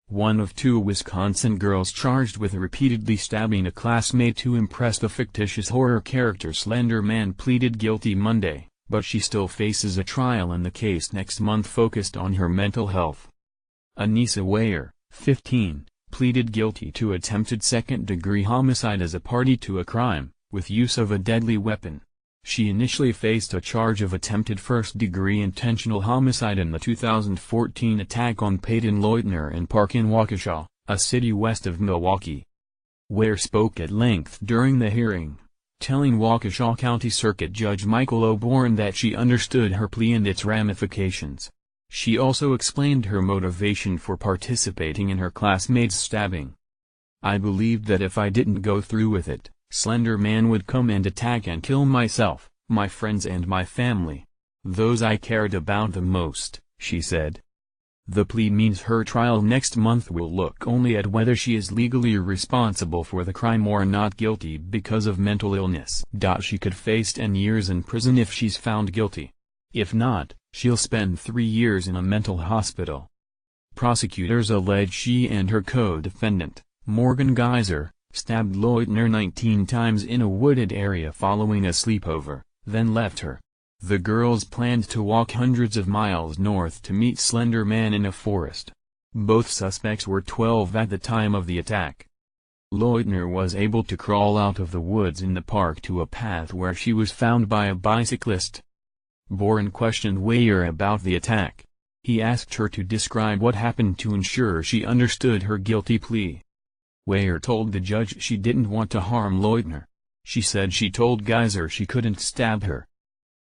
one of two Wisconsin girls charged with repeatedly stabbing a classmate to impress the fictitious horror character Slender Man, pleaded guilty Monday, but she still faces a trial in the case next month focused on her mental health. Anissa Weyer, 15, pleaded guilty to attempted second-degree homicide as a party to a crime, with use of a deadly weapon. She initially faced a charge of attempted first-degree intentional homicide in the 2014 attack on Peyton Leutner in Park in Waukesha, a city west of Milwaukee. Weyer spoke at length during the hearing, telling Waukesha County Circuit Judge Michael O'Born that she understood her plea and its ramifications. She also explained her motivation for participating in her classmate's stabbing. "I believed that if I didn't go through with it, Slender Man would come and attack and kill myself, my friends and my family. Those I cared about the most," she said. The plea means her trial next month will look only at whether she is legally responsible for the crime or not guilty because of mental illness. She could face 10 years in prison if she's found guilty. If not, she'll spend 3 years in a mental hospital. Prosecutors allege she and her co-defendant, Morgan Geyser, stabbed Leutner 19 times in a wooded area following a sleepover, then left her. The girls planned to walk hundreds of miles north to meet Slender Man in a forest. Both suspects were 12 at the time of the attack. Leutner was able to crawl out of the woods in the park to a path where she was found by a bicyclist. Boren questioned Weyer about the attack. He asked her to describe what happened to ensure she understood her guilty plea. Weyer told the judge she didn't want to harm Leutner. She said she told Geyser she couldn't stab her.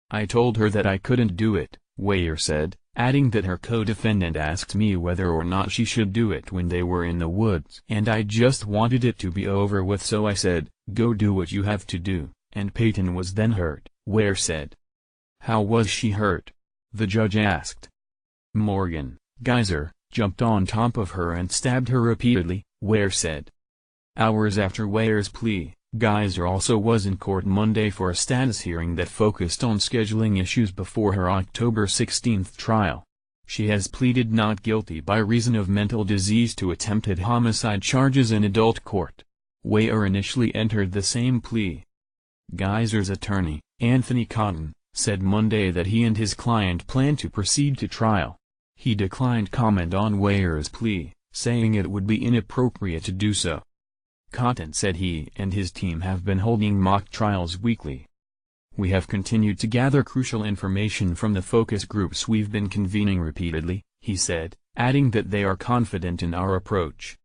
"I told her that I couldn't do it," Weyer said, adding that her co-defendant asked me whether or not she should do it when they were in the woods. "And I just wanted it to be over with, so I said, go do what you have to do," and Peyton was then hurt, Weyer said. "How was she hurt?" the judge asked. "Morgan, Geyser, jumped on top of her and stabbed her repeatedly," Weyer said. Hours after Weyer's plea, Geyser also was in court Monday for a status hearing that focused on scheduling issues before her October 16 trial. She has pleaded not guilty by reason of mental disease to attempted homicide charges in adult court. Weyer initially entered the same plea. Geyser's attorney, Anthony Cotton, said Monday that he and his client plan to proceed to trial. He declined comment on Weyer's plea, saying it would be inappropriate to do so. Cotton said he and his team have been holding mock trials weekly. "We have continued to gather crucial information from the focus groups we've been convening repeatedly," he said, adding that they are confident in our approach.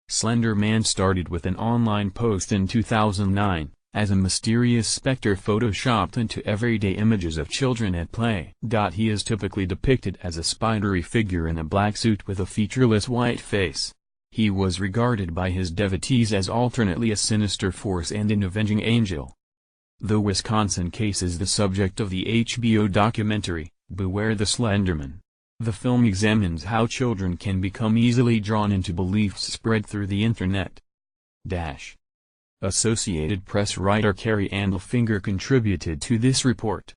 Slender Man started with an online post in 2009, as a mysterious specter photoshopped into everyday images of children at play. He is typically depicted as a spidery figure in a black suit with a featureless white face. He was regarded by his devotees as alternately a sinister force and an avenging angel. The Wisconsin case is the subject of the HBO documentary, Beware the Slender Man. The film examines how children can become easily drawn into beliefs spread through the Internet. Associated Press writer Carrie Andlefinger contributed to this report.